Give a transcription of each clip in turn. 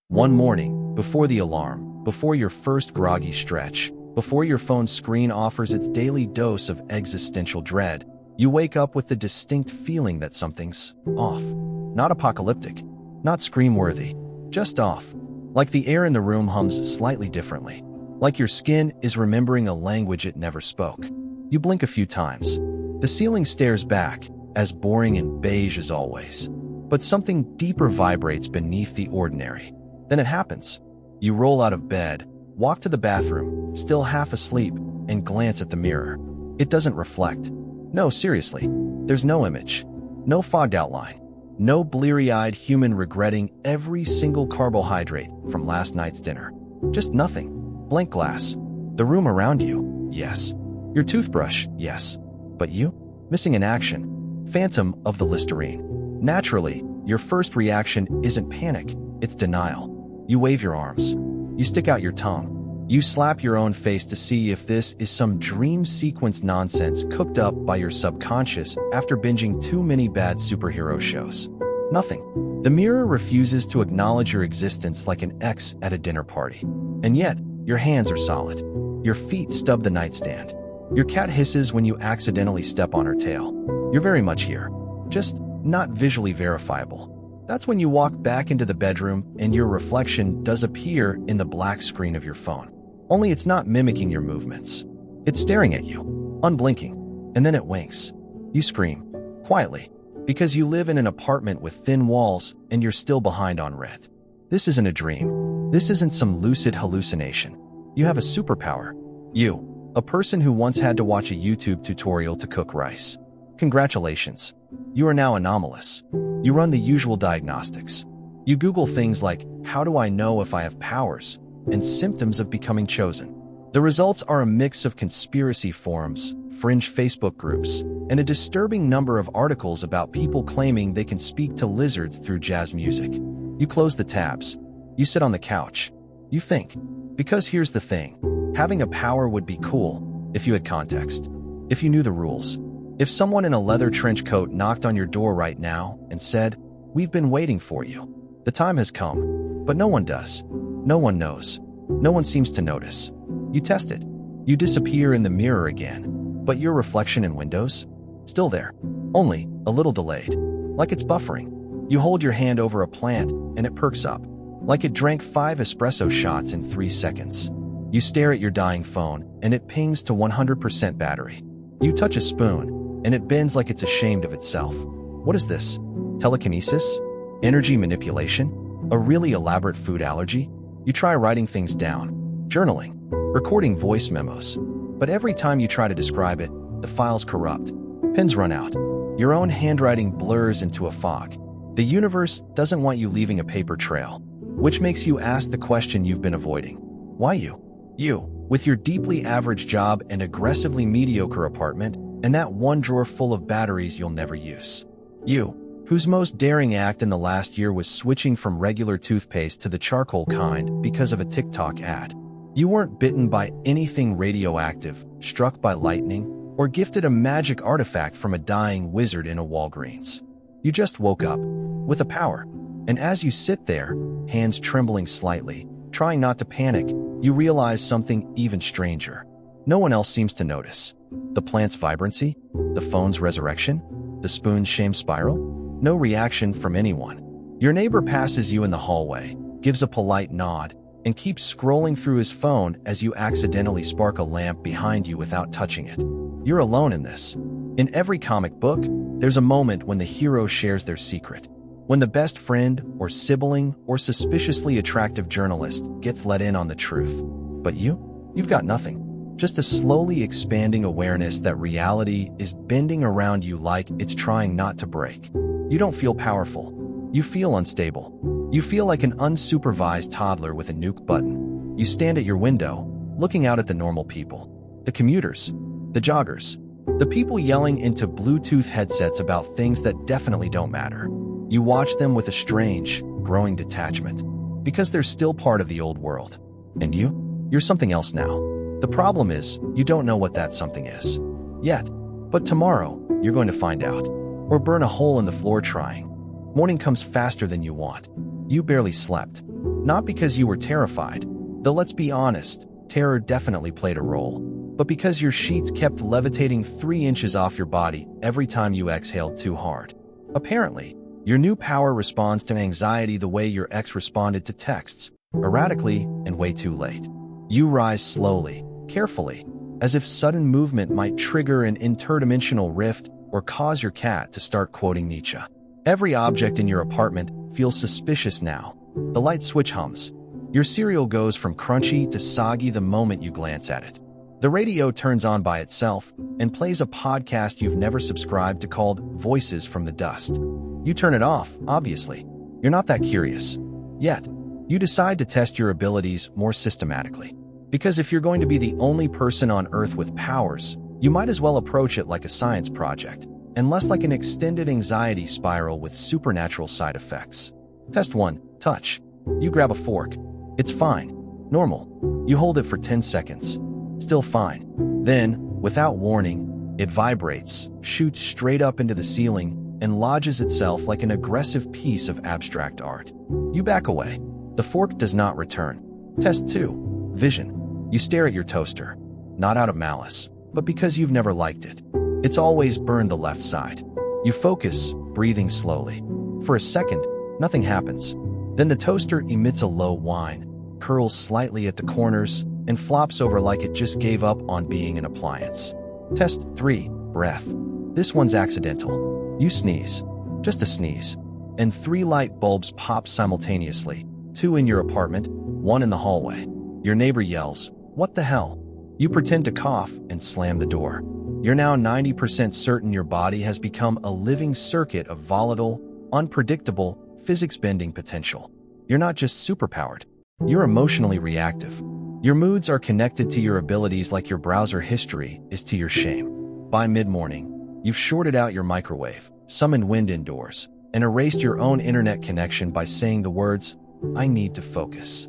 One morning, before the alarm, before your first groggy stretch, before your phone's screen offers its daily dose of existential dread, you wake up with the distinct feeling that something's off. Not apocalyptic, not scream-worthy, just off. Like the air in the room hums slightly differently. Like your skin is remembering a language it never spoke. You blink a few times. The ceiling stares back, as boring and beige as always. But something deeper vibrates beneath the ordinary. Then it happens. You roll out of bed, walk to the bathroom, still half asleep, and glance at the mirror. It doesn't reflect. No, seriously. There's no image. No fogged outline. No bleary-eyed human regretting every single carbohydrate from last night's dinner. Just nothing. Blank glass. The room around you, yes. Your toothbrush, yes. But you? Missing in action. Phantom of the Listerine. Naturally, your first reaction isn't panic, it's denial. You wave your arms. You stick out your tongue. You slap your own face to see if this is some dream sequence nonsense cooked up by your subconscious after binging too many bad superhero shows. Nothing. The mirror refuses to acknowledge your existence like an ex at a dinner party. And yet, your hands are solid. Your feet stub the nightstand. Your cat hisses when you accidentally step on her tail. You're very much here. Just not visually verifiable. That's when you walk back into the bedroom and your reflection does appear in the black screen of your phone. Only it's not mimicking your movements. It's staring at you, unblinking, and then it winks. You scream, quietly, because you live in an apartment with thin walls and you're still behind on rent. This isn't a dream. This isn't some lucid hallucination. You have a superpower. You, a person who once had to watch a YouTube tutorial to cook rice. Congratulations. You are now anomalous. You run the usual diagnostics. You Google things like, how do I know if I have powers, and symptoms of becoming chosen. The results are a mix of conspiracy forums, fringe Facebook groups, and a disturbing number of articles about people claiming they can speak to lizards through jazz music. You close the tabs. You sit on the couch. You think. Because here's the thing. Having a power would be cool if you had context, if you knew the rules. If someone in a leather trench coat knocked on your door right now and said, "We've been waiting for you. The time has come." But no one does. No one knows. No one seems to notice. You test it. You disappear in the mirror again. But your reflection in windows? Still there. Only a little delayed. Like it's buffering. You hold your hand over a plant and it perks up. Like it drank 5 espresso shots in 3 seconds. You stare at your dying phone and it pings to 100% battery. You touch a spoon and it bends like it's ashamed of itself. What is this? Telekinesis? Energy manipulation? A really elaborate food allergy? You try writing things down, journaling, recording voice memos. But every time you try to describe it, the file's corrupt. Pens run out. Your own handwriting blurs into a fog. The universe doesn't want you leaving a paper trail, which makes you ask the question you've been avoiding. Why you? You, with your deeply average job and aggressively mediocre apartment, and that one drawer full of batteries you'll never use. You, whose most daring act in the last year was switching from regular toothpaste to the charcoal kind because of a TikTok ad. You weren't bitten by anything radioactive, struck by lightning, or gifted a magic artifact from a dying wizard in a Walgreens. You just woke up with a power. And as you sit there, hands trembling slightly, trying not to panic, you realize something even stranger. No one else seems to notice. The plant's vibrancy? The phone's resurrection? The spoon's shame spiral? No reaction from anyone. Your neighbor passes you in the hallway, gives a polite nod, and keeps scrolling through his phone as you accidentally spark a lamp behind you without touching it. You're alone in this. In every comic book, there's a moment when the hero shares their secret. When the best friend or sibling or suspiciously attractive journalist gets let in on the truth. But you've got nothing. Just a slowly expanding awareness that reality is bending around you like it's trying not to break. You don't feel powerful. You feel unstable. You feel like an unsupervised toddler with a nuke button. You stand at your window, looking out at the normal people. The commuters. The joggers. The people yelling into Bluetooth headsets about things that definitely don't matter. You watch them with a strange, growing detachment. Because they're still part of the old world. And you're something else now. The problem is, you don't know what that something is. Yet. But tomorrow, you're going to find out. Or burn a hole in the floor trying. Morning comes faster than you want. You barely slept. Not because you were terrified, though let's be honest, terror definitely played a role, but because your sheets kept levitating 3 inches off your body every time you exhaled too hard. Apparently, your new power responds to anxiety the way your ex responded to texts, erratically and way too late. You rise slowly, carefully, as if sudden movement might trigger an interdimensional rift or cause your cat to start quoting Nietzsche. Every object in your apartment feels suspicious now. The light switch hums. Your cereal goes from crunchy to soggy the moment you glance at it. The radio turns on by itself and plays a podcast you've never subscribed to called Voices from the Dust. You turn it off, obviously. You're not that curious. Yet, you decide to test your abilities more systematically. Because if you're going to be the only person on Earth with powers, you might as well approach it like a science project, and less like an extended anxiety spiral with supernatural side effects. Test 1. Touch. You grab a fork. It's fine. Normal. You hold it for 10 seconds. Still fine. Then, without warning, it vibrates, shoots straight up into the ceiling, and lodges itself like an aggressive piece of abstract art. You back away. The fork does not return. Test 2. Vision. You stare at your toaster. Not out of malice, but because you've never liked it. It's always burned the left side. You focus, breathing slowly. For a second, nothing happens. Then the toaster emits a low whine, curls slightly at the corners, and flops over like it just gave up on being an appliance. Test 3. Breath. This one's accidental. You sneeze. Just a sneeze. And 3 light bulbs pop simultaneously. 2 in your apartment, 1 in the hallway. Your neighbor yells, "What the hell?" You pretend to cough and slam the door. You're now 90% certain your body has become a living circuit of volatile, unpredictable, physics-bending potential. You're not just superpowered. You're emotionally reactive. Your moods are connected to your abilities like your browser history is to your shame. By mid-morning, you've shorted out your microwave, summoned wind indoors, and erased your own internet connection by saying the words, "I need to focus."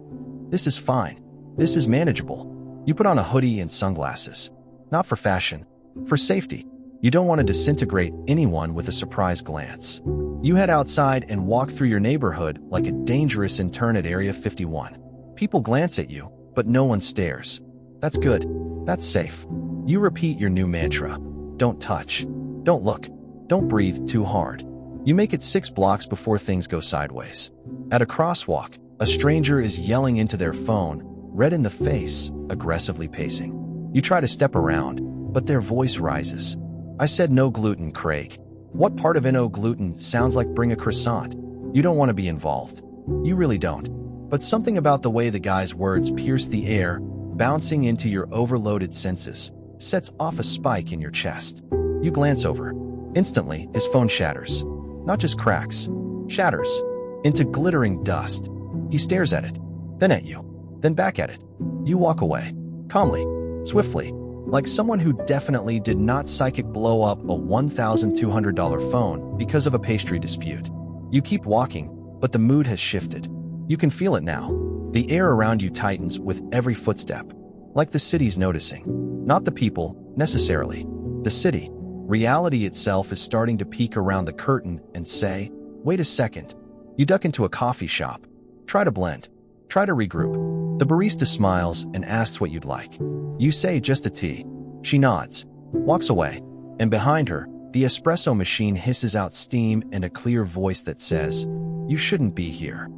This is fine. This is manageable. You put on a hoodie and sunglasses. Not for fashion, for safety. You don't want to disintegrate anyone with a surprise glance. You head outside and walk through your neighborhood like a dangerous intern at Area 51. People glance at you, but no one stares. That's good. That's safe. You repeat your new mantra. Don't touch. Don't look. Don't breathe too hard. You make it 6 blocks before things go sideways. At a crosswalk, a stranger is yelling into their phone, red in the face, aggressively pacing. You try to step around, but their voice rises. "I said no gluten, Craig. What part of no gluten sounds like bring a croissant?" You don't want to be involved. You really don't. But something about the way the guy's words pierce the air, bouncing into your overloaded senses, sets off a spike in your chest. You glance over. Instantly, his phone shatters. Not just cracks. Shatters. Into glittering dust. He stares at it. Then at you. Then back at it. You walk away. Calmly. Swiftly. Like someone who definitely did not psychic blow up a $1,200 phone because of a pastry dispute. You keep walking, but the mood has shifted. You can feel it now. The air around you tightens with every footstep. Like the city's noticing. Not the people, necessarily. The city. Reality itself is starting to peek around the curtain and say, "Wait a second." You duck into a coffee shop. Try to blend. Try to regroup. The barista smiles and asks what you'd like. You say just a tea. She nods, walks away, and behind her, the espresso machine hisses out steam and a clear voice that says, "You shouldn't be here."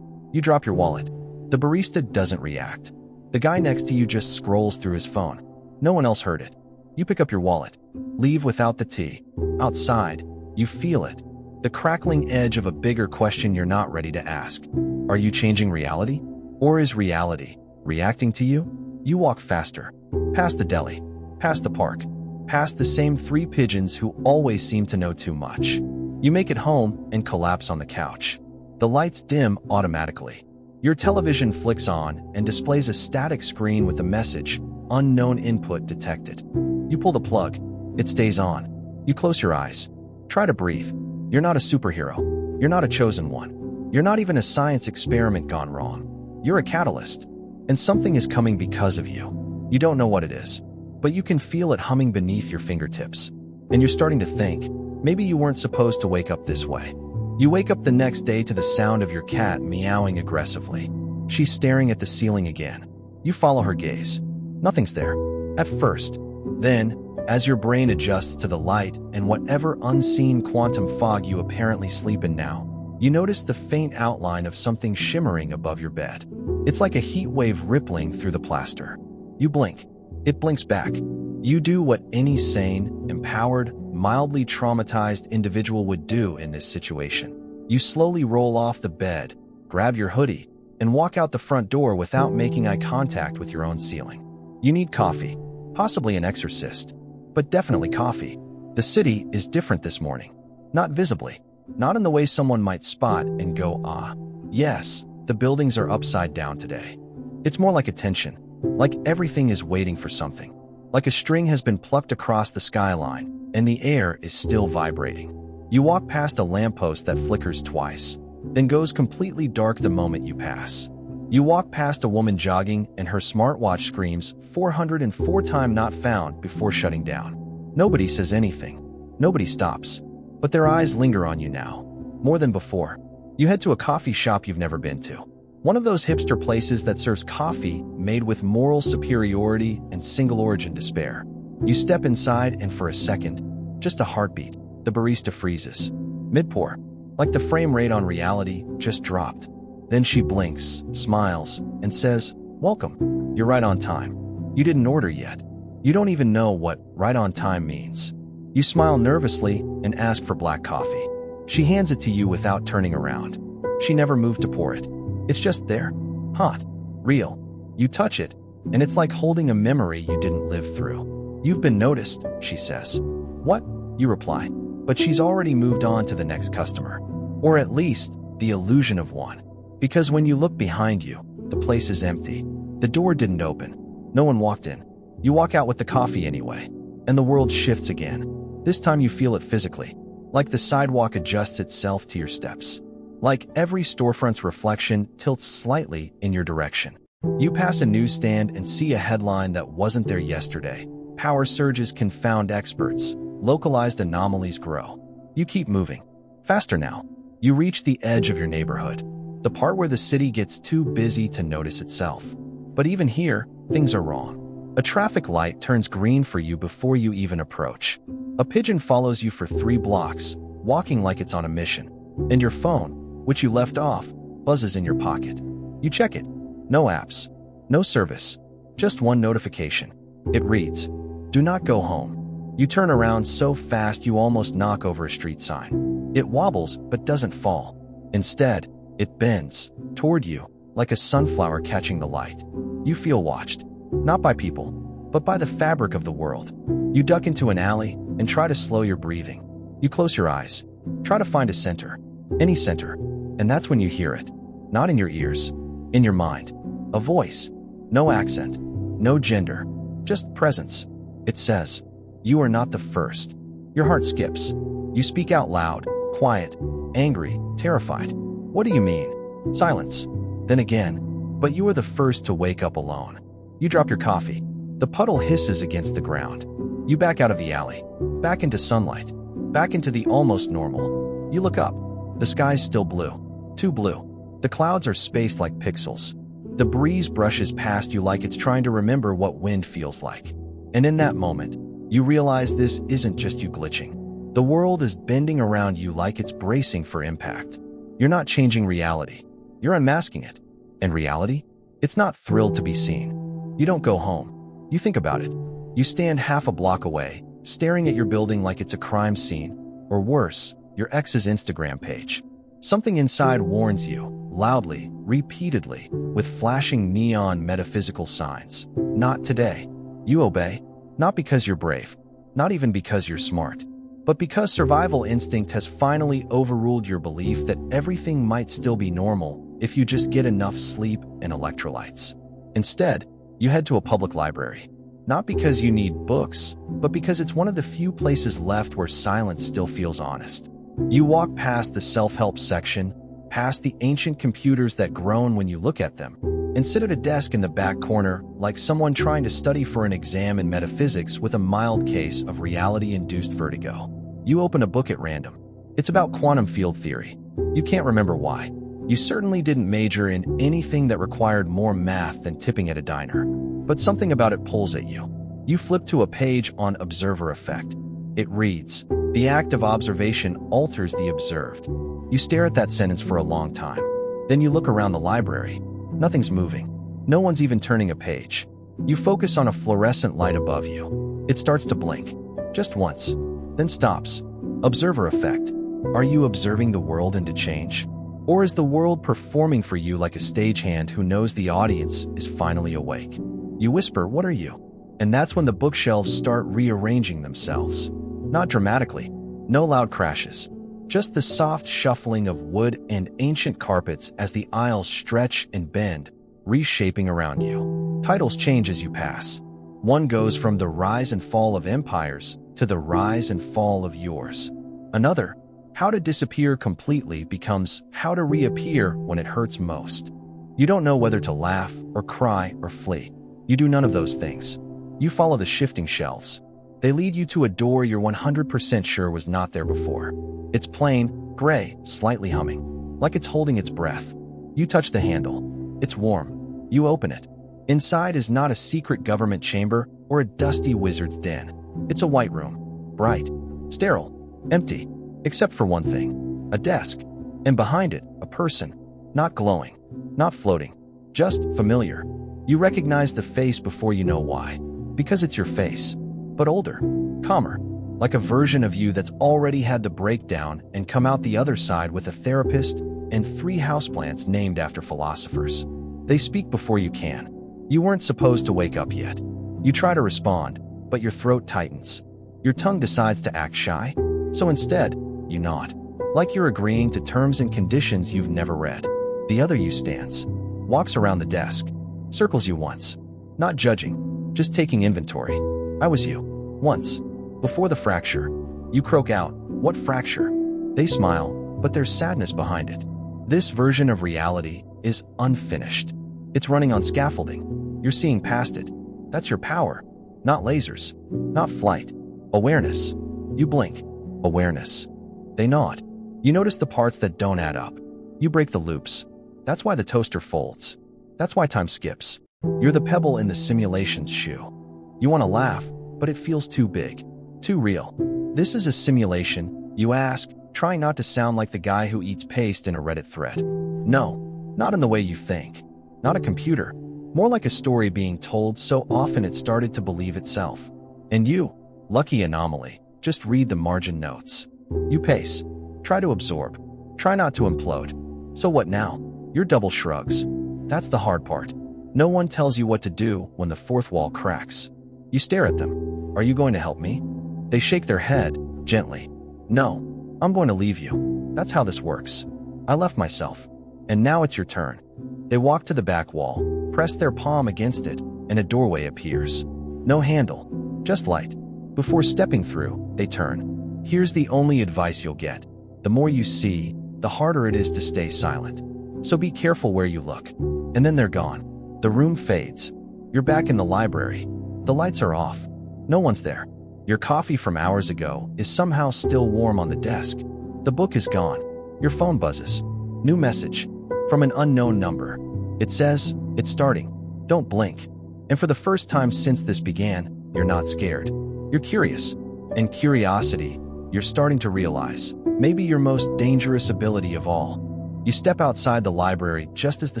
You drop your wallet. The barista doesn't react. The guy next to you just scrolls through his phone. No one else heard it. You pick up your wallet. Leave without the tea. Outside, you feel it. The crackling edge of a bigger question you're not ready to ask. Are you changing reality? Or is reality reacting to you? You walk faster. Past the deli. Past the park. Past the same 3 pigeons who always seem to know too much. You make it home and collapse on the couch. The lights dim automatically. Your television flicks on and displays a static screen with a message, "Unknown input detected." You pull the plug. It stays on. You close your eyes. Try to breathe. You're not a superhero. You're not a chosen one. You're not even a science experiment gone wrong. You're a catalyst. And something is coming because of you. You don't know what it is, but you can feel it humming beneath your fingertips. And you're starting to think, maybe you weren't supposed to wake up this way. You wake up the next day to the sound of your cat meowing aggressively. She's staring at the ceiling again. You follow her gaze. Nothing's there. At first. Then, as your brain adjusts to the light and whatever unseen quantum fog you apparently sleep in now, you notice the faint outline of something shimmering above your bed. It's like a heat wave rippling through the plaster. You blink. It blinks back. You do what any sane, empowered, mildly traumatized individual would do in this situation. You slowly roll off the bed, grab your hoodie, and walk out the front door without making eye contact with your own ceiling. You need coffee, possibly an exorcist, but definitely coffee. The city is different this morning. Not visibly. Not in the way someone might spot and go, ah. Yes, the buildings are upside down today. It's more like a tension, like everything is waiting for something. Like a string has been plucked across the skyline, and the air is still vibrating. You walk past a lamppost that flickers twice, then goes completely dark the moment you pass. You walk past a woman jogging and her smartwatch screams 404 time not found before shutting down. Nobody says anything. Nobody stops. But their eyes linger on you now, more than before. You head to a coffee shop you've never been to. One of those hipster places that serves coffee made with moral superiority and single-origin despair. You step inside and for a second, just a heartbeat, the barista freezes. Mid-pour, like the frame rate on reality just dropped. Then she blinks, smiles, and says, "Welcome. You're right on time. You didn't order yet. You don't even know what right on time means." You smile nervously and ask for black coffee. She hands it to you without turning around. She never moved to pour it. It's just there. Hot. Real. You touch it, and it's like holding a memory you didn't live through. "You've been noticed," she says. "What?" you reply. But she's already moved on to the next customer. Or at least, the illusion of one. Because when you look behind you, the place is empty. The door didn't open. No one walked in. You walk out with the coffee anyway. And the world shifts again. This time you feel it physically. Like the sidewalk adjusts itself to your steps. Like every storefront's reflection tilts slightly in your direction. You pass a newsstand and see a headline that wasn't there yesterday. Power surges confound experts. Localized anomalies grow. You keep moving. Faster now. You reach the edge of your neighborhood. The part where the city gets too busy to notice itself. But even here, things are wrong. A traffic light turns green for you before you even approach. A pigeon follows you for 3 blocks, walking like it's on a mission. And your phone, which you left off, buzzes in your pocket. You check it. No apps. No service. Just one notification. It reads, "Do not go home." You turn around so fast you almost knock over a street sign. It wobbles but doesn't fall. Instead, it bends toward you, like a sunflower catching the light. You feel watched. Not by people, but by the fabric of the world. You duck into an alley and try to slow your breathing. You close your eyes. Try to find a center. Any center. And that's when you hear it. Not in your ears. In your mind. A voice. No accent. No gender. Just presence. It says, "You are not the first." Your heart skips. You speak out loud, quiet, angry, terrified. "What do you mean?" Silence. Then again, "But you are the first to wake up alone." You drop your coffee. The puddle hisses against the ground. You back out of the alley. Back into sunlight. Back into the almost normal. You look up. The sky's still blue. Too blue. The clouds are spaced like pixels. The breeze brushes past you like it's trying to remember what wind feels like. And in that moment, you realize this isn't just you glitching. The world is bending around you like it's bracing for impact. You're not changing reality. You're unmasking it. And reality? It's not thrilled to be seen. You don't go home. You think about it. You stand half a block away, staring at your building like it's a crime scene, or worse, your ex's Instagram page. Something inside warns you, loudly, repeatedly, with flashing neon metaphysical signs. Not today. You obey, not because you're brave, not even because you're smart, but because survival instinct has finally overruled your belief that everything might still be normal if you just get enough sleep and electrolytes. Instead, you head to a public library. Not because you need books, but because it's one of the few places left where silence still feels honest. You walk past the self-help section, past the ancient computers that groan when you look at them, and sit at a desk in the back corner like someone trying to study for an exam in metaphysics with a mild case of reality-induced vertigo. You open a book at random. It's about quantum field theory. You can't remember why. You certainly didn't major in anything that required more math than tipping at a diner. But something about it pulls at you. You flip to a page on observer effect. It reads, "The act of observation alters the observed." You stare at that sentence for a long time. Then you look around the library. Nothing's moving. No one's even turning a page. You focus on a fluorescent light above you. It starts to blink. Just once. Then stops. Observer effect. Are you observing the world into change? Or is the world performing for you like a stagehand who knows the audience is finally awake? You whisper, "What are you?" And that's when the bookshelves start rearranging themselves. Not dramatically. No loud crashes. Just the soft shuffling of wood and ancient carpets as the aisles stretch and bend, reshaping around you. Titles change as you pass. One goes from The Rise and Fall of Empires to The Rise and Fall of Yours. Another, How to Disappear Completely, becomes How to Reappear When It Hurts Most. You don't know whether to laugh or cry or flee. You do none of those things. You follow the shifting shelves. They lead you to a door you're 100% sure was not there before. It's plain, gray, slightly humming, like it's holding its breath. You touch the handle. It's warm. You open it. Inside is not a secret government chamber or a dusty wizard's den. It's a white room. Bright. Sterile. Empty. Except for one thing. A desk. And behind it, a person. Not glowing. Not floating. Just familiar. You recognize the face before you know why. Because it's your face. But older. Calmer. Like a version of you that's already had the breakdown and come out the other side with a therapist and 3 houseplants named after philosophers. They speak before you can. You weren't supposed to wake up yet. You try to respond, but your throat tightens. Your tongue decides to act shy, so instead, you nod. Like you're agreeing to terms and conditions you've never read. The other you stands, walks around the desk, circles you once. Not judging, just taking inventory. I was you. Once. Before the fracture. You croak out, "What fracture?" They smile, but there's sadness behind it. This version of reality is unfinished. It's running on scaffolding. You're seeing past it. That's your power. Not lasers. Not flight. Awareness. You blink. Awareness. They nod. You notice the parts that don't add up. You break the loops. That's why the toaster folds. That's why time skips. You're the pebble in the simulation's shoe. You want to laugh, but it feels too big. Too real. This is a simulation, you ask, trying not to sound like the guy who eats paste in a Reddit thread. No, not in the way you think. Not a computer. More like a story being told so often it started to believe itself. And you, lucky anomaly, just read the margin notes. You pace. Try to absorb. Try not to implode. So what now? Your double shrugs. That's the hard part. No one tells you what to do when the fourth wall cracks. You stare at them. Are you going to help me? They shake their head, gently. No, I'm going to leave you. That's how this works. I left myself. And now it's your turn. They walk to the back wall, press their palm against it, and a doorway appears. No handle, just light. Before stepping through, they turn. Here's the only advice you'll get. The more you see, the harder it is to stay silent. So be careful where you look. And then they're gone. The room fades. You're back in the library. The lights are off. No one's there. Your coffee from hours ago is somehow still warm on the desk. The book is gone. Your phone buzzes. New message. From an unknown number. It says, "It's starting. Don't blink." And for the first time since this began, you're not scared. You're curious. And curiosity, you're starting to realize, maybe your most dangerous ability of all. You step outside the library just as the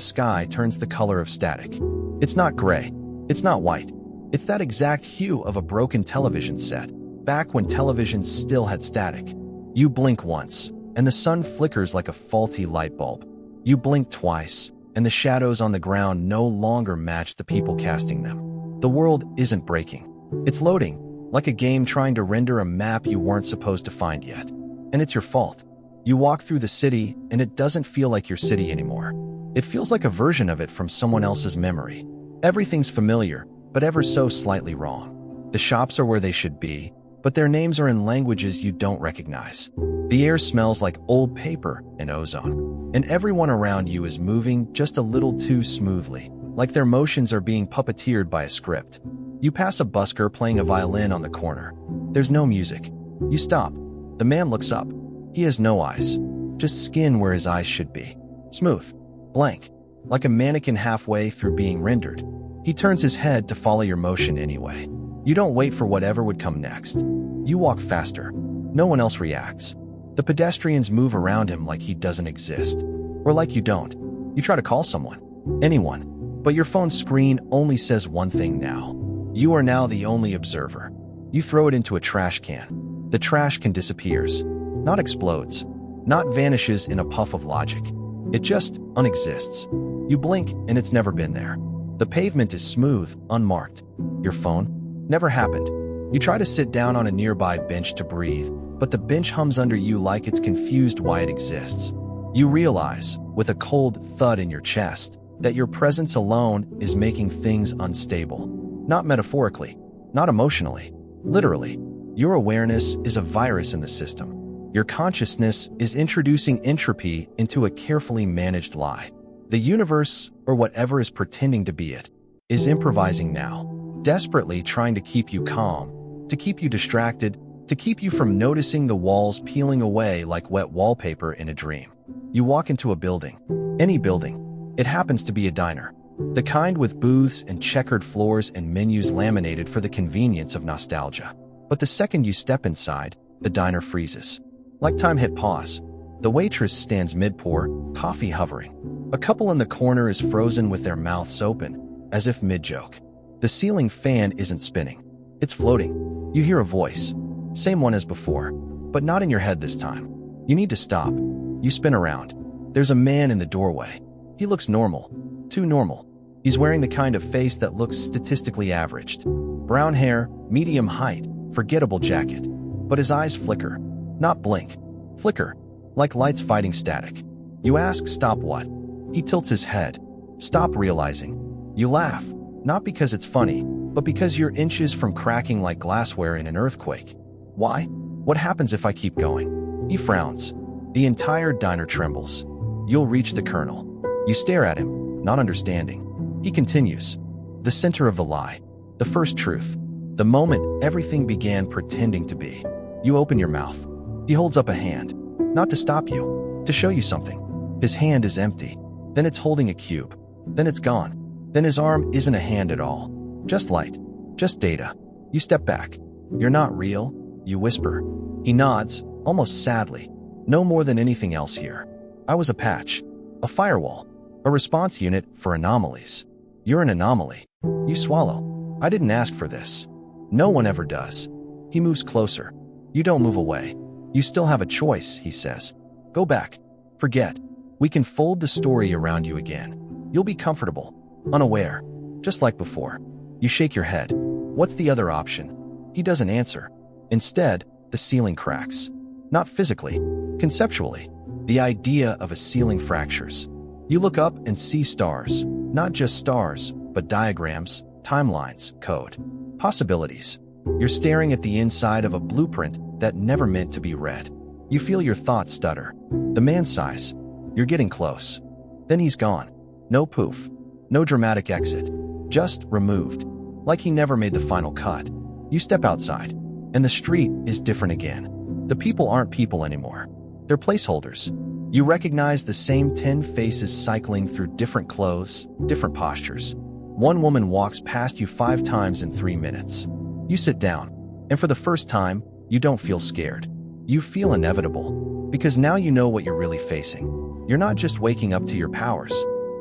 sky turns the color of static. It's not gray. It's not white. It's that exact hue of a broken television set, back when televisions still had static. You blink once, and the sun flickers like a faulty light bulb. You blink twice, and the shadows on the ground no longer match the people casting them. The world isn't breaking. It's loading, like a game trying to render a map you weren't supposed to find yet. And it's your fault. You walk through the city, and it doesn't feel like your city anymore. It feels like a version of it from someone else's memory. Everything's familiar, but ever so slightly wrong. The shops are where they should be, but their names are in languages you don't recognize. The air smells like old paper and ozone. And everyone around you is moving just a little too smoothly, like their motions are being puppeteered by a script. You pass a busker playing a violin on the corner. There's no music. You stop. The man looks up. He has no eyes. just skin where his eyes should be. Smooth. Blank. Like a mannequin halfway through being rendered. He turns his head to follow your motion anyway. You don't wait for whatever would come next. You walk faster. No one else reacts. The pedestrians move around him like he doesn't exist. Or like you don't. You try to call someone. Anyone. But your phone's screen only says one thing now. You are now the only observer. You throw it into a trash can. The trash can disappears. Not explodes. Not vanishes in a puff of logic. It just unexists. You blink and it's never been there. The pavement is smooth, unmarked. Your phone? Never happened. You try to sit down on a nearby bench to breathe, but the bench hums under you like it's confused why it exists. You realize, with a cold thud in your chest, that your presence alone is making things unstable. Not metaphorically, not emotionally, literally. Your awareness is a virus in the system. Your consciousness is introducing entropy into a carefully managed lie. The universe, or whatever is pretending to be it, is improvising now, desperately trying to keep you calm, to keep you distracted, to keep you from noticing the walls peeling away like wet wallpaper in a dream. You walk into a building. Any building. It happens to be a diner. The kind with booths and checkered floors and menus laminated for the convenience of nostalgia. But the second you step inside, the diner freezes. Like time hit pause. The waitress stands mid-pour, coffee hovering. A couple in the corner is frozen with their mouths open, as if mid-joke. The ceiling fan isn't spinning. It's floating. You hear a voice. Same one as before, but not in your head this time. You need to stop. You spin around. There's a man in the doorway. He looks normal. Too normal. He's wearing the kind of face that looks statistically averaged. Brown hair, medium height, forgettable jacket. But his eyes flicker. Not blink. Flicker. Like lights fighting static. You ask, stop what? He tilts his head. Stop realizing. You laugh. Not because it's funny, but because you're inches from cracking like glassware in an earthquake. Why? What happens if I keep going? He frowns. The entire diner trembles. You'll reach the colonel. You stare at him, not understanding. He continues. The center of the lie. The first truth. The moment everything began pretending to be. You open your mouth. He holds up a hand. Not to stop you. To show you something. His hand is empty. Then it's holding a cube. Then it's gone. Then his arm isn't a hand at all. Just light. Just data. You step back. You're not real. You whisper. He nods, almost sadly. No more than anything else here. I was a patch. A firewall. A response unit for anomalies. You're an anomaly. You swallow. I didn't ask for this. No one ever does. He moves closer. You don't move away. You still have a choice, he says. Go back. Forget. We can fold the story around you again. You'll be comfortable. Unaware. Just like before. You shake your head. What's the other option? He doesn't answer. Instead, the ceiling cracks. Not physically. Conceptually. The idea of a ceiling fractures. You look up and see stars. Not just stars, but diagrams, timelines, code. Possibilities. You're staring at the inside of a blueprint that never meant to be read. You feel your thoughts stutter. The man sighs. You're getting close. Then he's gone. No poof. No dramatic exit. Just removed. Like he never made the final cut. You step outside. And the street is different again. The people aren't people anymore. They're placeholders. You recognize the same 10 faces cycling through different clothes, different postures. One woman walks past you 5 times in 3 minutes. You sit down. And for the first time, you don't feel scared. You feel inevitable. Because now you know what you're really facing. You're not just waking up to your powers.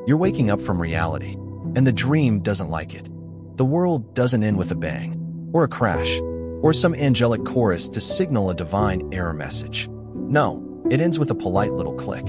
You're waking up from reality. And the dream doesn't like it. The world doesn't end with a bang. Or a crash. Or some angelic chorus to signal a divine error message. No, it ends with a polite little click.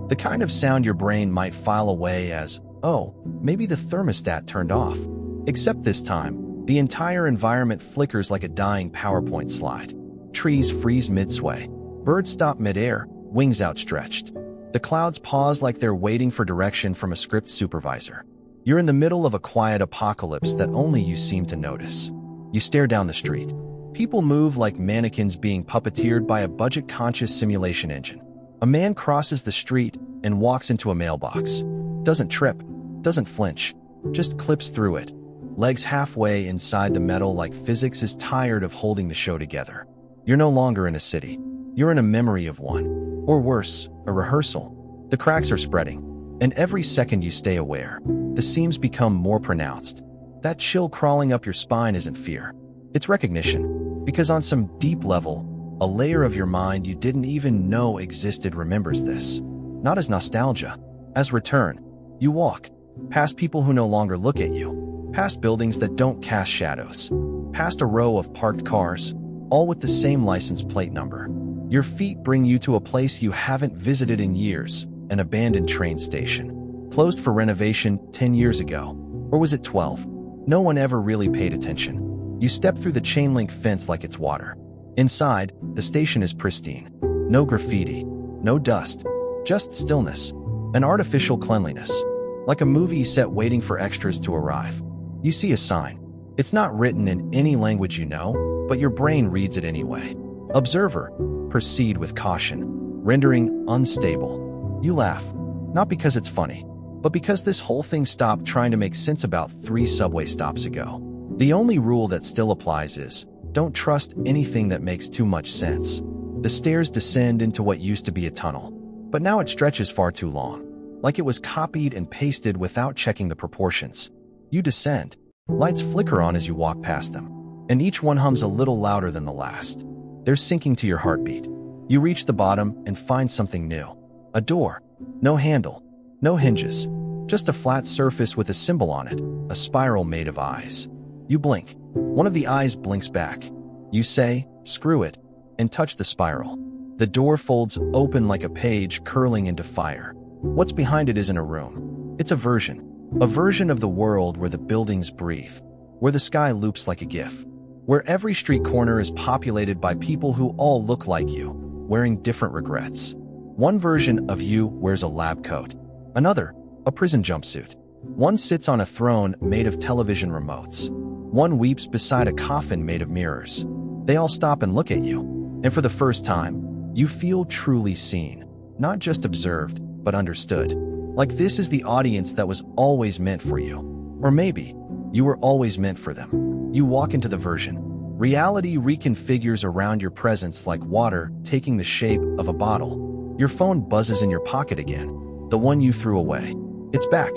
The kind of sound your brain might file away as, oh, maybe the thermostat turned off. Except this time, the entire environment flickers like a dying PowerPoint slide. Trees freeze mid-sway. Birds stop mid-air, wings outstretched. The clouds pause like they're waiting for direction from a script supervisor. You're in the middle of a quiet apocalypse that only you seem to notice. You stare down the street. People move like mannequins being puppeteered by a budget-conscious simulation engine. A man crosses the street and walks into a mailbox. Doesn't trip, doesn't flinch, just clips through it. Legs halfway inside the metal like physics is tired of holding the show together. You're no longer in a city. You're in a memory of one. Or worse, a a rehearsal. The cracks are spreading, and every second you stay aware, the seams become more pronounced. That chill crawling up your spine isn't fear. It's recognition, because on some deep level, a layer of your mind you didn't even know existed remembers this. Not as nostalgia, as return. You walk, past people who no longer look at you, past buildings that don't cast shadows, past a row of parked cars, all with the same license plate number. Your feet bring you to a place you haven't visited in years, an abandoned train station. Closed for renovation 10 years ago. Or was it 12? No one ever really paid attention. You step through the chain-link fence like it's water. Inside, the station is pristine. No graffiti, no dust, just stillness. An artificial cleanliness. Like a movie set waiting for extras to arrive. You see a sign. It's not written in any language you know, but your brain reads it anyway. Observer, proceed with caution. Rendering unstable. You laugh, not because it's funny, but because this whole thing stopped trying to make sense about 3 subway stops ago. The only rule that still applies is, don't trust anything that makes too much sense. The stairs descend into what used to be a tunnel, but now it stretches far too long, like it was copied and pasted without checking the proportions. You descend. Lights flicker on as you walk past them, and each one hums a little louder than the last. They're sinking to your heartbeat. You reach the bottom and find something new. A door. No handle. No hinges. Just a flat surface with a symbol on it, a spiral made of eyes. You blink. One of the eyes blinks back. You say, screw it, and touch the spiral. The door folds open like a page curling into fire. What's behind it isn't a room. It's a version of the world where the buildings breathe, where the sky loops like a GIF, where every street corner is populated by people who all look like you, wearing different regrets. One version of you wears a lab coat, another, a prison jumpsuit. One sits on a throne made of television remotes. One weeps beside a coffin made of mirrors. They all stop and look at you, and for the first time, you feel truly seen, not just observed, but understood. Like this is the audience that was always meant for you. Or maybe, you were always meant for them. You walk into the version. Reality reconfigures around your presence like water taking the shape of a bottle. Your phone buzzes in your pocket again, the one you threw away. It's back.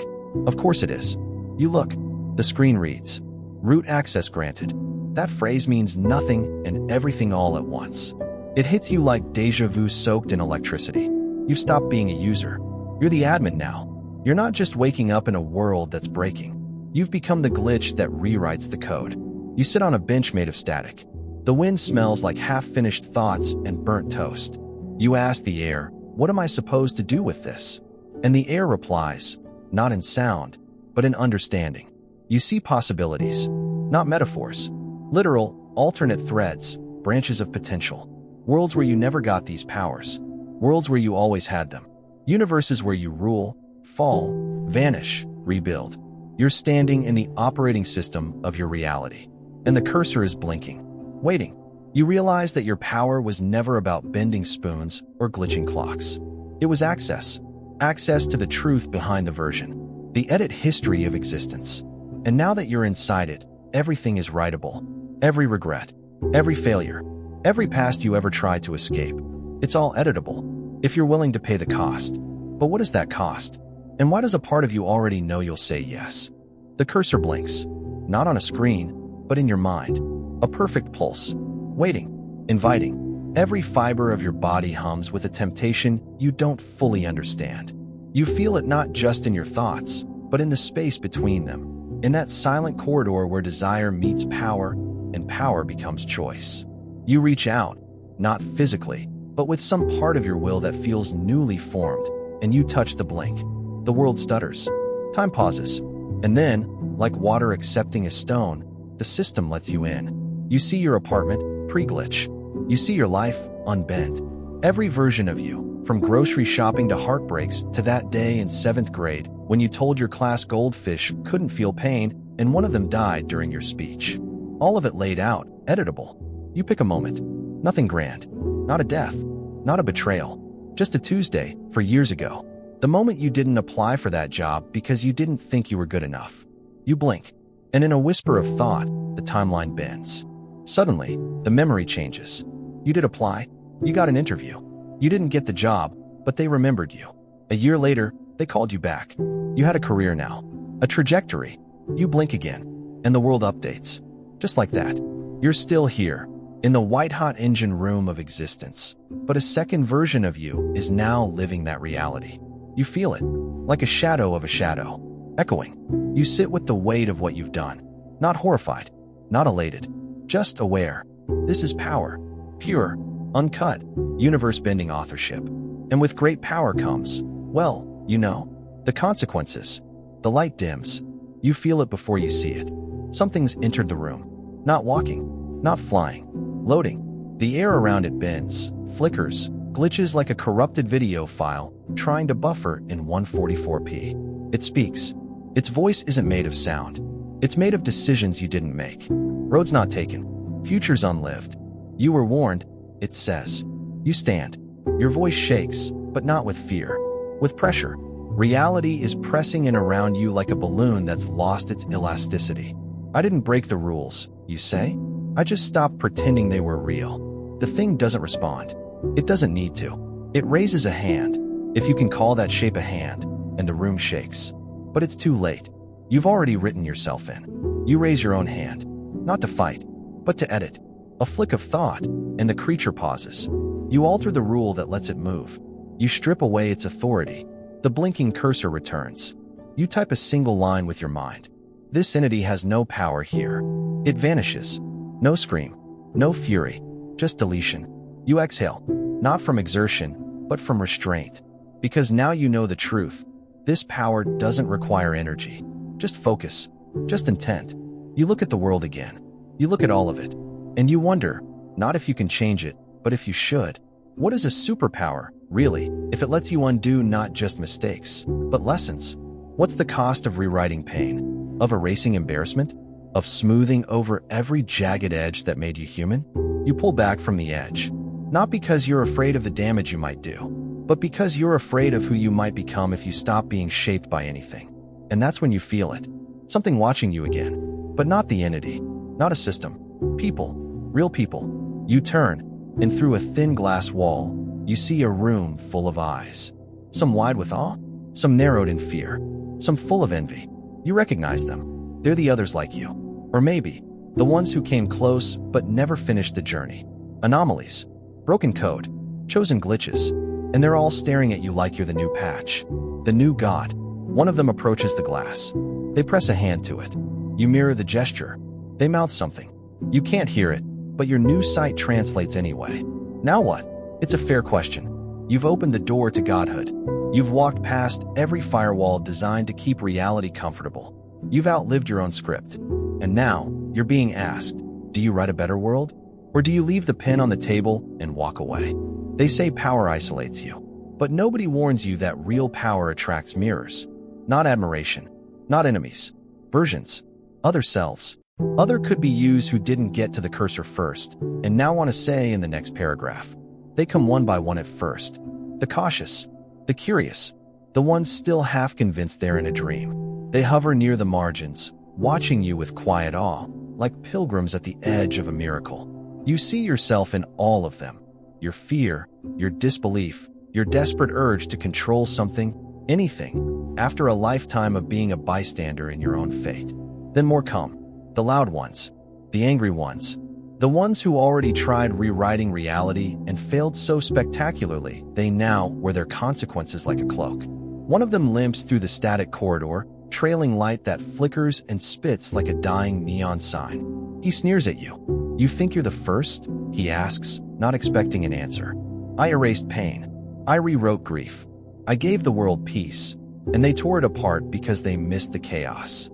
Of course it is. You look. The screen reads, root access granted. That phrase means nothing and everything all at once. It hits you like deja vu soaked in electricity. You've stopped being a user. You're the admin now. You're not just waking up in a world that's breaking. You've become the glitch that rewrites the code. You sit on a bench made of static. The wind smells like half-finished thoughts and burnt toast. You ask the air, what am I supposed to do with this? And the air replies, not in sound, but in understanding. You see possibilities, not metaphors. Literal, alternate threads, branches of potential. Worlds where you never got these powers. Worlds where you always had them. Universes where you rule, fall, vanish, rebuild. You're standing in the operating system of your reality. And the cursor is blinking, waiting. You realize that your power was never about bending spoons or glitching clocks. It was access. Access to the truth behind the version. The edit history of existence. And now that you're inside it, everything is writable. Every regret, every failure, every past you ever tried to escape. It's all editable, if you're willing to pay the cost. But what does that cost? And why does a part of you already know you'll say yes? The cursor blinks, not on a screen, but in your mind. A perfect pulse, waiting, inviting. Every fiber of your body hums with a temptation you don't fully understand. You feel it not just in your thoughts, but in the space between them, in that silent corridor where desire meets power and power becomes choice. You reach out, not physically, but with some part of your will that feels newly formed, and you touch the blink. The world stutters. Time pauses. And then, like water accepting a stone, the system lets you in. You see your apartment, pre-glitch. You see your life, unbent. Every version of you, from grocery shopping to heartbreaks to that day in 7th grade when you told your class goldfish couldn't feel pain and one of them died during your speech. All of it laid out, editable. You pick a moment. Nothing grand. Not a death. Not a betrayal. Just a Tuesday, for years ago. The moment you didn't apply for that job because you didn't think you were good enough. You blink, and in a whisper of thought, the timeline bends. Suddenly, the memory changes. You did apply. You got an interview. You didn't get the job, but they remembered you. A year later, they called you back. You had a career now, a trajectory. You blink again, and the world updates. Just like that, you're still here, in the white-hot engine room of existence. But a second version of you is now living that reality. You feel it, like a shadow of a shadow, echoing. You sit with the weight of what you've done, not horrified, not elated, just aware. This is power, pure, uncut, universe-bending authorship. And with great power comes, well, the consequences. The light dims. You feel it before you see it. Something's entered the room. Not walking, not flying, loading. The air around it bends, flickers, glitches like a corrupted video file trying to buffer in 144p. It speaks. Its voice isn't made of sound. It's made of decisions you didn't make. Roads not taken. Futures unlived. You were warned, it says. You stand. Your voice shakes, but not with fear. With pressure. Reality is pressing in around you like a balloon that's lost its elasticity. I didn't break the rules, you say? I just stopped pretending they were real. The thing doesn't respond. It doesn't need to. It raises a hand, if you can call that shape a hand, and the room shakes. But it's too late. You've already written yourself in. You raise your own hand, not to fight, but to edit. A flick of thought, and the creature pauses. You alter the rule that lets it move. You strip away its authority. The blinking cursor returns. You type a single line with your mind. This entity has no power here. It vanishes. No scream, no fury, just deletion. You exhale, not from exertion, but from restraint. Because now you know the truth. This power doesn't require energy. Just focus, just intent. You look at the world again. You look at all of it. And you wonder, not if you can change it, but if you should. What is a superpower, really, if it lets you undo not just mistakes, but lessons? What's the cost of rewriting pain? Of erasing embarrassment? Of smoothing over every jagged edge that made you human? You pull back from the edge. Not because you're afraid of the damage you might do, but because you're afraid of who you might become if you stop being shaped by anything. And that's when you feel it. Something watching you again. But not the entity. Not a system. People. Real people. You turn. And through a thin glass wall, you see a room full of eyes. Some wide with awe, some narrowed in fear, some full of envy. You recognize them. They're the others like you. Or maybe, the ones who came close but never finished the journey. Anomalies, broken code, chosen glitches, and they're all staring at you like you're the new patch. The new god. One of them approaches the glass. They press a hand to it. You mirror the gesture. They mouth something. You can't hear it, but your new sight translates anyway. Now what? It's a fair question. You've opened the door to godhood. You've walked past every firewall designed to keep reality comfortable. You've outlived your own script. And now, you're being asked, do you write a better world? Or do you leave the pen on the table and walk away? They say power isolates you. But nobody warns you that real power attracts mirrors. Not admiration. Not enemies. Versions. Other selves. Other could be yous who didn't get to the cursor first, and now want to say in the next paragraph. They come one by one at first. The cautious. The curious. The ones still half convinced they're in a dream. They hover near the margins, watching you with quiet awe, like pilgrims at the edge of a miracle. You see yourself in all of them. Your fear, your disbelief, your desperate urge to control something, anything, after a lifetime of being a bystander in your own fate. Then more come. The loud ones, the angry ones, the ones who already tried rewriting reality and failed so spectacularly they now wear their consequences like a cloak. One of them limps through the static corridor, trailing light that flickers and spits like a dying neon sign. He sneers at you. You think you're the first? He asks, not expecting an answer. I erased pain. I rewrote grief. I gave the world peace, and they tore it apart because they missed the chaos.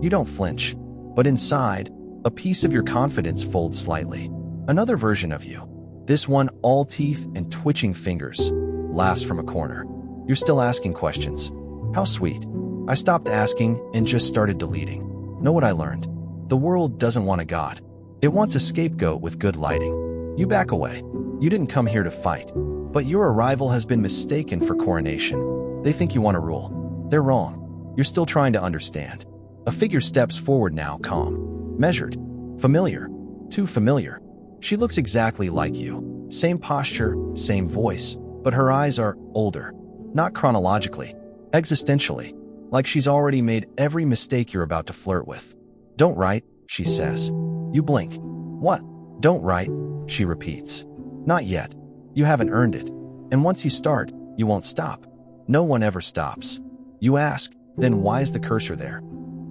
You don't flinch. But inside, a piece of your confidence folds slightly. Another version of you. This one, all teeth and twitching fingers, laughs from a corner. You're still asking questions. How sweet. I stopped asking and just started deleting. Know what I learned? The world doesn't want a god. It wants a scapegoat with good lighting. You back away. You didn't come here to fight. But your arrival has been mistaken for coronation. They think you want to rule. They're wrong. You're still trying to understand. A figure steps forward now, calm, measured, familiar, too familiar. She looks exactly like you. Same posture, same voice, but her eyes are older. Not chronologically, existentially, like she's already made every mistake you're about to flirt with. Don't write, she says. You blink. What? Don't write, she repeats. Not yet. You haven't earned it. And once you start, you won't stop. No one ever stops. You ask, then why is the cursor there?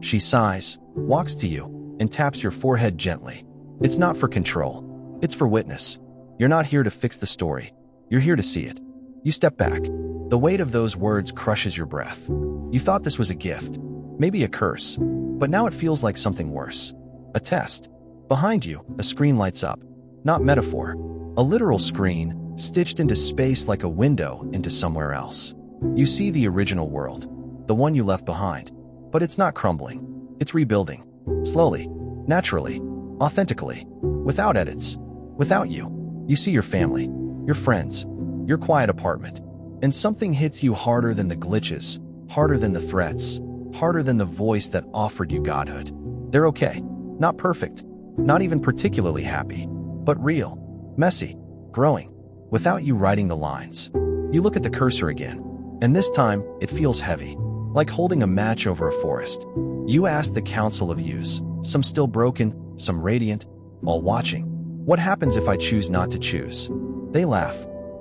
She sighs, walks to you, and taps your forehead gently. It's not for control. It's for witness. You're not here to fix the story. You're here to see it. You step back. The weight of those words crushes your breath. You thought this was a gift, maybe a curse, but now it feels like something worse. A test. Behind you, a screen lights up. Not metaphor. A literal screen, stitched into space like a window into somewhere else. You see the original world, the one you left behind. But it's not crumbling. It's rebuilding. Slowly, naturally, authentically, without edits, without you. You see your family, your friends, your quiet apartment, and something hits you harder than the glitches, harder than the threats, harder than the voice that offered you godhood. They're okay. Not perfect. Not even particularly happy. But real. Messy. Growing. Without you writing the lines. You look at the cursor again, and this time it feels heavy, like holding a match over a forest. You ask the council of yous, some still broken, some radiant, all watching. What happens if I choose not to choose? They laugh.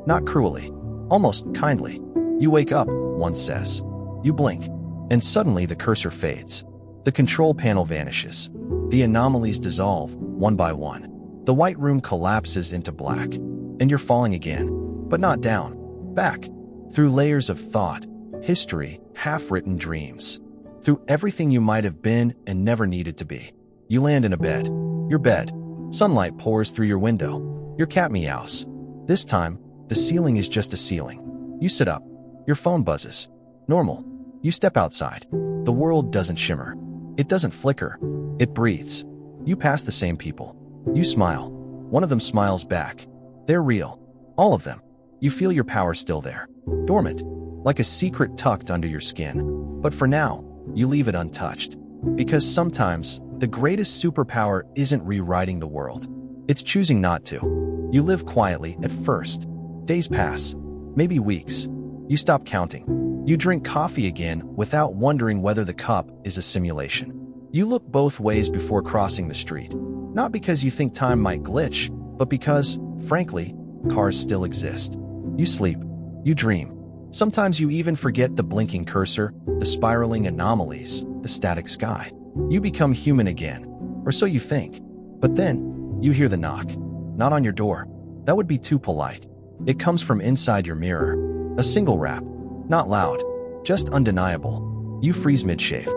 Not cruelly. Almost kindly. You wake up, one says. You blink, and suddenly the cursor fades. The control panel vanishes. The anomalies dissolve, one by one. The white room collapses into black, and you're falling again, but not down, back, through layers of thought, history, half-written dreams, through everything you might have been and never needed to be. You land in a bed. Your bed. Sunlight pours through your window. Your cat meows. This time, the ceiling is just a ceiling. You sit up. Your phone buzzes. Normal. You step outside. The world doesn't shimmer. It doesn't flicker. It breathes. You pass the same people. You smile. One of them smiles back. They're real. All of them. You feel your power still there. Dormant. Like a secret tucked under your skin. But for now, you leave it untouched. Because sometimes, the greatest superpower isn't rewriting the world. It's choosing not to. You live quietly at first. Days pass. Maybe weeks. You stop counting. You drink coffee again without wondering whether the cup is a simulation. You look both ways before crossing the street. Not because you think time might glitch, but because, frankly, cars still exist. You sleep. You dream. Sometimes you even forget the blinking cursor, the spiraling anomalies, the static sky. You become human again, or so you think. But then, you hear the knock. Not on your door. That would be too polite. It comes from inside your mirror. A single rap. Not loud. Just undeniable. You freeze mid-shave.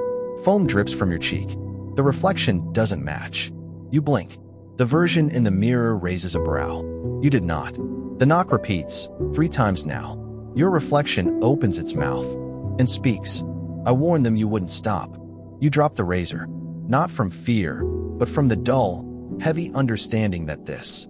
Foam drips from your cheek. The reflection doesn't match. You blink. The version in the mirror raises a brow. You did not. The knock repeats, 3 times now. Your reflection opens its mouth and speaks. I warned them you wouldn't stop. You drop the razor. Not from fear, but from the dull, heavy understanding that this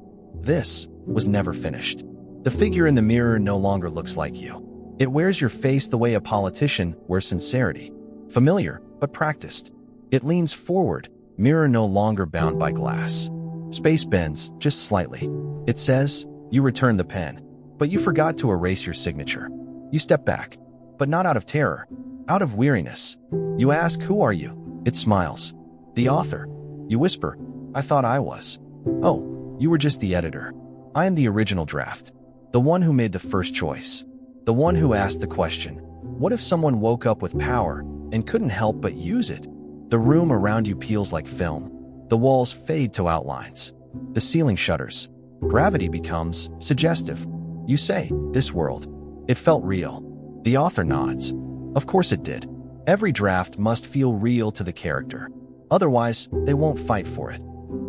was never finished. The figure in the mirror no longer looks like you. It wears your face the way a politician wears sincerity. Familiar, but practiced. It leans forward, mirror no longer bound by glass. Space bends, just slightly. It says, you return the pen, but you forgot to erase your signature. You step back, but not out of terror, out of weariness. You ask, who are you? It smiles. The author. You whisper, I thought I was. Oh, you were just the editor. I am the original draft. The one who made the first choice. The one who asked the question, what if someone woke up with power and couldn't help but use it? The room around you peels like film. The walls fade to outlines. The ceiling shudders. Gravity becomes suggestive. You say, this world. It felt real. The author nods. Of course it did. Every draft must feel real to the character. Otherwise, they won't fight for it.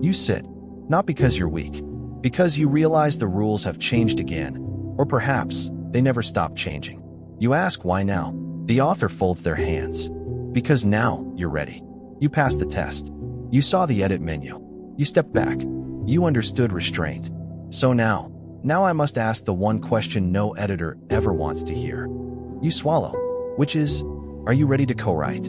You sit. Not because you're weak. Because you realize the rules have changed again. Or perhaps, they never stopped changing. You ask why now? The author folds their hands. Because now, you're ready. You passed the test. You saw the edit menu. You stepped back. You understood restraint. So now I must ask the one question no editor ever wants to hear. You swallow. Which is, are you ready to co-write?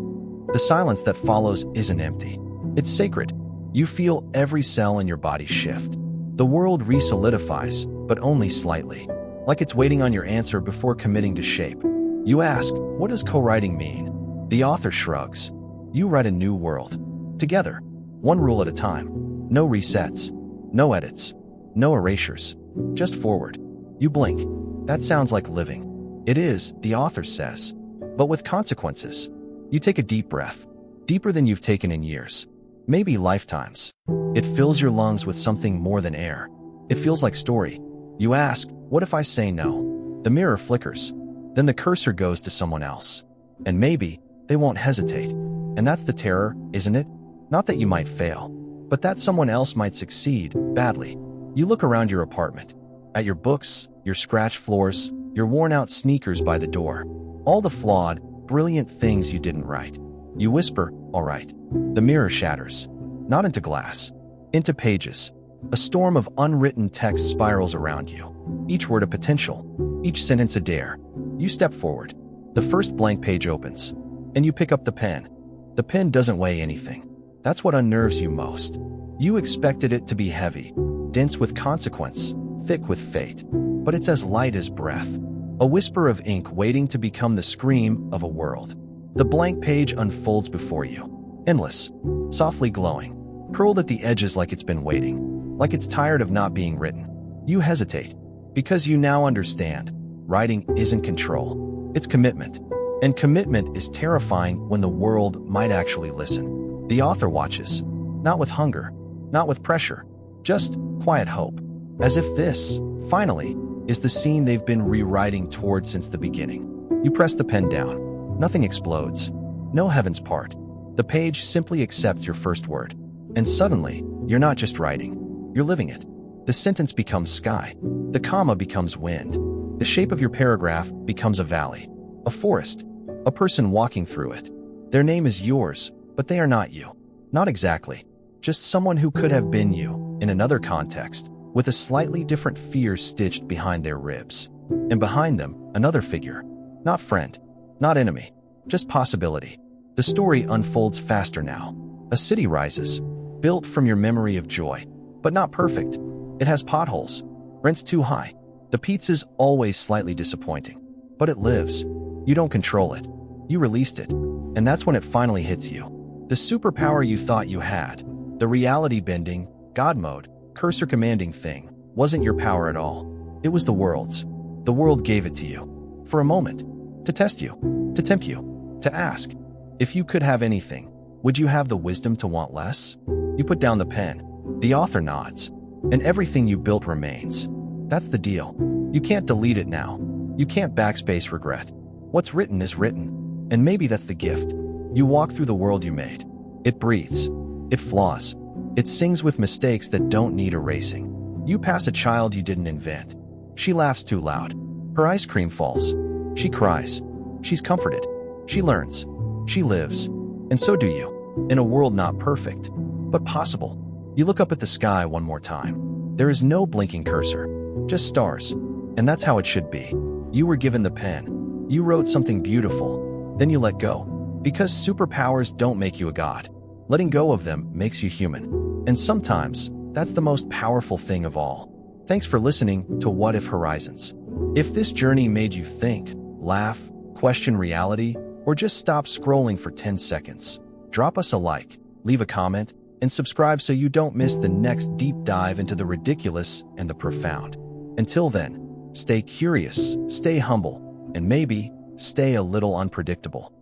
The silence that follows isn't empty. It's sacred. You feel every cell in your body shift. The world re-solidifies, but only slightly. like it's waiting on your answer before committing to shape. You ask, what does co-writing mean? The author shrugs. You write a new world. Together, one rule at a time. No resets, no edits, no erasures. Just forward. You blink. That sounds like living. It is, the author says, but with consequences. You take a deep breath, deeper than you've taken in years, maybe lifetimes. It fills your lungs with something more than air. It feels like story. You ask, what if I say no? The mirror flickers. Then the cursor goes to someone else. And maybe they won't hesitate. And that's the terror, isn't it? Not that you might fail, but that someone else might succeed badly. You look around your apartment, at your books, your scratched floors, your worn-out sneakers by the door, all the flawed, brilliant things you didn't write. You whisper, all right. The mirror shatters, not into glass, into pages. A storm of unwritten text spirals around you, each word a potential, each sentence a dare. You step forward. The first blank page opens, and you pick up the pen. The pen doesn't weigh anything. That's what unnerves you most. You expected it to be heavy, dense with consequence, thick with fate, but it's as light as breath, a whisper of ink waiting to become the scream of a world. The blank page unfolds before you, endless, softly glowing, curled at the edges like it's been waiting, like it's tired of not being written. You hesitate, because you now understand, writing isn't control, it's commitment. And commitment is terrifying when the world might actually listen. The author watches, not with hunger, not with pressure, just quiet hope, as if this, finally, is the scene they've been rewriting toward since the beginning. You press the pen down. Nothing explodes. No heavens part. The page simply accepts your first word. And suddenly, you're not just writing. You're living it. The sentence becomes sky. The comma becomes wind. The shape of your paragraph becomes a valley, a forest, a person walking through it. Their name is yours, but they are not you. Not exactly. Just someone who could have been you, in another context, with a slightly different fear stitched behind their ribs. And behind them, another figure. Not friend, not enemy, just possibility. The story unfolds faster now. A city rises, built from your memory of joy, but not perfect. It has potholes, rents too high. The pizza's always slightly disappointing, but it lives. You don't control it. You released it. And that's when it finally hits you. The superpower you thought you had, the reality-bending, God mode, cursor-commanding thing, wasn't your power at all. It was the world's. The world gave it to you. For a moment. To test you. To tempt you. To ask. If you could have anything, would you have the wisdom to want less? You put down the pen. The author nods. And everything you built remains. That's the deal. You can't delete it now. You can't backspace regret. What's written is written. And maybe that's the gift. You walk through the world you made. It breathes. It flaws. It sings with mistakes that don't need erasing. You pass a child you didn't invent. She laughs too loud. Her ice cream falls. She cries. She's comforted. She learns. She lives. And so do you. In a world not perfect, but possible. You look up at the sky one more time. There is no blinking cursor. Just stars. And that's how it should be. You were given the pen. You wrote something beautiful. Then you let go. Because superpowers don't make you a god. Letting go of them makes you human. And sometimes, that's the most powerful thing of all. Thanks for listening to What If Horizons. If this journey made you think, laugh, question reality, or just stop scrolling for 10 seconds, drop us a like, leave a comment, and subscribe so you don't miss the next deep dive into the ridiculous and the profound. Until then, stay curious, stay humble, and maybe stay a little unpredictable.